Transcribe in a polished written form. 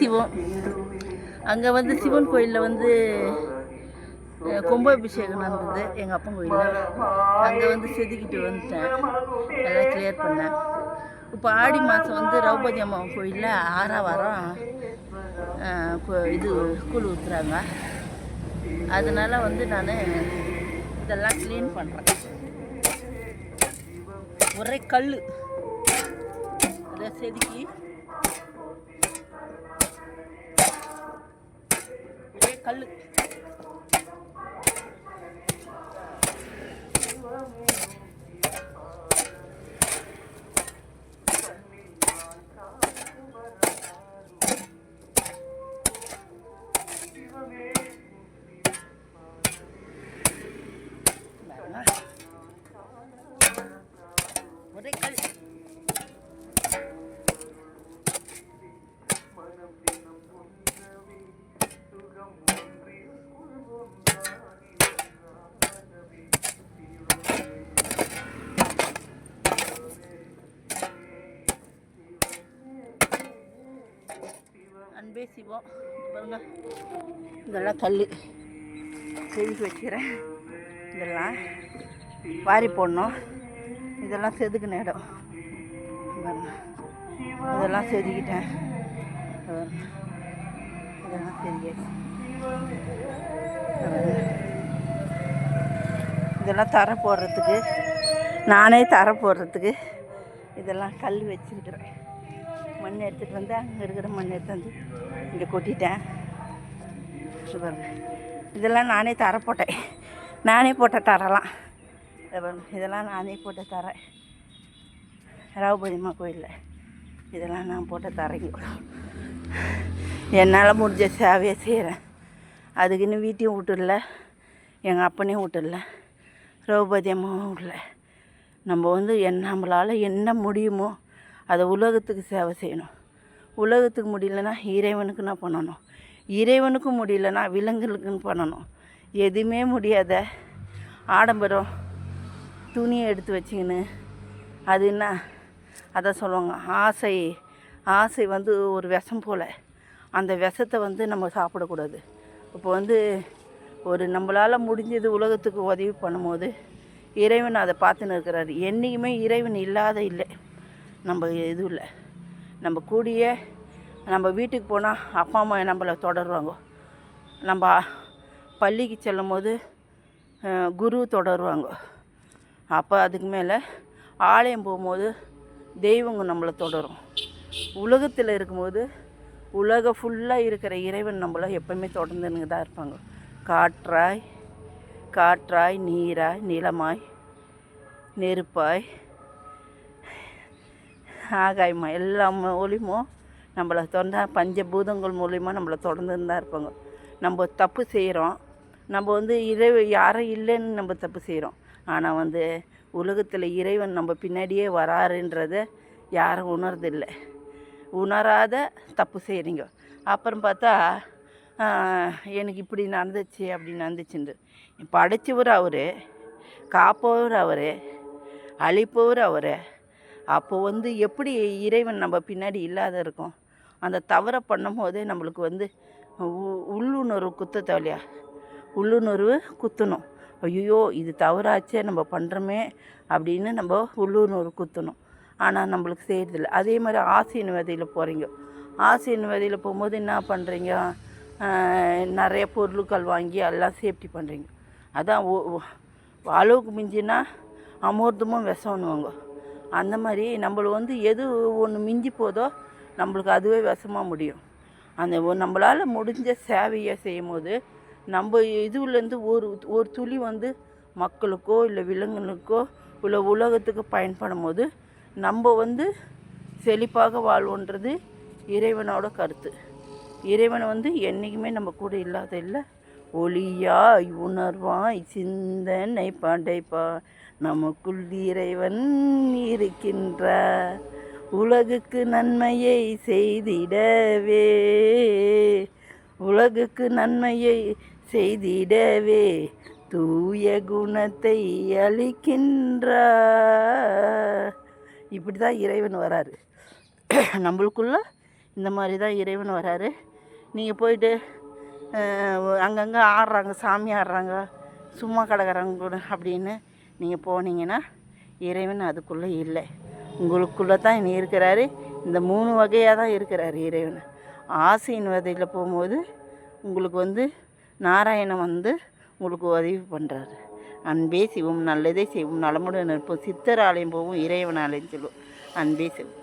சிவம் அங்கே வந்து சிவன் கோயிலில் வந்து கும்பாபிஷேகம் நடந்தது எங்கள் அப்பன் கோயிலில். அங்கே வந்து செதுக்கிட்டு வந்துட்டேன், எல்லாம் கிளியர் பண்ணேன். இப்போ ஆடி மாதம் வந்து திரௌபதி அம்மா கோயிலில் 6ஆம் வாரம் இது கூழ் ஊற்றுறாங்க. அதனால் வந்து நான் இதெல்லாம் க்ளீன் பண்ணுறேன். ஒரே கல் அதை செதுக்கி ஒரே கல் ஒரே கல். அன்பே சிவம். பாருங்க, இதெல்லாம் கல் செதுக்கி வச்சுக்கிறேன். இதெல்லாம் வாரி போடணும். இதெல்லாம் செதுக்கின இடம். இதெல்லாம் செதுக்கிட்டேன். இதெல்லாம் செதுக்கியாச்சு. இதெல்லாம் தர போடுறதுக்கு, நானே தர போடுறதுக்கு இதெல்லாம் கல் வச்சுருக்கிறேன். மண் எடுத்துகிட்டு வந்து அங்கே இருக்கிற மண் எடுத்து வந்து இங்கே கொட்டிட்டேன். பாருங்க, இதெல்லாம் நானே தர போட்டேன். நானே போட்ட தரலாம். இதெல்லாம் நானே போட்ட தரேன். திரௌபதி அம்மா கோயிலில் இதெல்லாம் நான் போட்ட தரைங்க. என்னால் முடிஞ்ச சேவையை செய்கிறேன். அதுக்குன்னு வீட்டையும் விட்டுடல, எங்கள் அப்பனையும் விட்டுடல, திரௌபதி அம்மாவும் விடல. நம்ம வந்து நம்மளால் என்ன முடியுமோ அதை உலகத்துக்கு சேவை செய்யணும். உலகத்துக்கு முடியலன்னா இறைவனுக்கு நான் பண்ணணும். இறைவனுக்கும் முடியலன்னா விலங்குகளுக்குன்னு பண்ணணும். எதுவுமே முடியாத ஆடம்பரம் துணியை எடுத்து வச்சிக்கின்னு அது என்ன அதை சொல்லுவாங்க, ஆசை. ஆசை வந்து ஒரு விஷம் போல். அந்த விஷத்தை வந்து நம்ம சாப்பிடக்கூடாது. இப்போ வந்து ஒரு நம்மளால் முடிஞ்சது உலகத்துக்கு உதவி பண்ணும்போது இறைவன் அதை பார்த்துன்னு இருக்கிறாரு. என்றைக்குமே இறைவன் இல்லாத இல்லை நம்ம இது இல்லை. நம்ம கூடிய நம்ம வீட்டுக்கு போனால் அப்பா அம்மா நம்மளை தொடருவாங்க. நம்ம பள்ளிக்கு செல்லும் போது குரு தொடருவாங்க. அப்போ அதுக்கு மேலே ஆலயம் போகும்போது தெய்வங்க நம்மளை தொடரும். உலகத்தில் இருக்கும்போது உலகம் ஃபுல்லாக இருக்கிற இறைவன் நம்மளை எப்போவுமே தொடர்ந்துன்னு தான் இருப்பாங்க. காற்றாய் காற்றாய், நீராய், நிலமாய், நெருப்பாய், ஆகாயமாக எல்லா மூலியமும் நம்மளை தொடர்ந்தா பஞ்சபூதங்கள் மூலியமாக நம்மளை தொடர்ந்துன்னு தான் இருப்பாங்க. நம்ம தப்பு செய்கிறோம். நம்ம வந்து யாரும் இல்லைன்னு நம்ம தப்பு செய்கிறோம். ஆனால் வந்து உலகத்தில் இறைவன் நம்ம பின்னாடியே வராருன்றதை யாரும் உணர்றதில்லை. உணராத தப்பு செய்கிறீங்க. அப்புறம் பார்த்தா எனக்கு இப்படி நடந்துச்சு அப்படி நடந்துச்சுன்று. படைச்சவர் அவர், காப்பவர் அவர், அழிப்பவர் அவர். அப்போ வந்து எப்படி இறைவன் நம்ம பின்னாடி இல்லாத இருக்கும்? அந்த தவறை பண்ணும் போதே நம்மளுக்கு வந்து உள்ளுணர்வு குத்த தேவையா? உள்ளுணர்வு குத்தணும். ஐயோ இது தவறாச்சே நம்ம பண்ணுறோமே அப்படின்னு நம்ம உள்ளுணர்வு குத்தணும். ஆனால் நம்மளுக்கு செய்கிறதில்ல. அதே மாதிரி ஆசையின் விதையில் போகிறீங்க. ஆசையின் விதையில் போகும்போது என்ன பண்ணுறீங்க? நிறைய பொருட்கள் வாங்கி எல்லாம் சேஃப்டி பண்ணுறீங்க. அதான் அளவுக்கு மிஞ்சினா அமிர்தமும் விஷம்னுவாங்க. அந்த மாதிரி நம்மளை வந்து எது ஒன்று மிஞ்சி போதோ நம்மளுக்கு அதுவே விஷமாக முடியும். அந்த நம்மளால் முடிஞ்ச சேவையை செய்யும் போது நம்ம இதுலேருந்து ஒரு துளி வந்து மக்களுக்கோ இல்லை விலங்குகளுக்கோ இல்லை உலகத்துக்கு பயன்படும் போது நம்ம வந்து செழிப்பாக வாழ்வோன்றது இறைவனோட கருத்து. இறைவன் வந்து என்றைக்குமே நம்ம கூட இல்லாத இல்லை. ஒளியாய் உணர்வாய் சிந்தனை படைப்பா நமக்குள் இறைவன் இருக்கின்றார். உலகுக்கு நன்மையை செய்திடவே, உலகுக்கு நன்மையை செய்திடவே தூய குணத்தை அளிக்கின்றார். இப்படி தான் இறைவன் வராரு. நம்மளுக்குள்ள இந்த மாதிரி தான் இறைவன் வராரு. நீங்கள் போயிட்டு அங்கங்கே ஆடுறாங்க, சாமி ஆடுறாங்க, சும்மா கிடக்குறாங்க கூட அப்படின்னு நீங்கள் போனீங்கன்னா இறைவன் அதுக்குள்ளே இல்லை, உங்களுக்குள்ளே தான் இனி இருக்கிறாரு. இந்த 3 வகையாக தான் இருக்கிறாரு இறைவன். ஆசையின் வதையில் போகும்போது உங்களுக்கு நாராயணன் உங்களுக்கு உதவி பண்ணுறாரு. அன்பே சிவம், நல்லதே செய்வோம், நலமுடன் இருப்போம், சித்தர் ஆலயம் போவோம், இறைவன் ஆலயம் சொல்லுவோம். அன்பே சிவம்.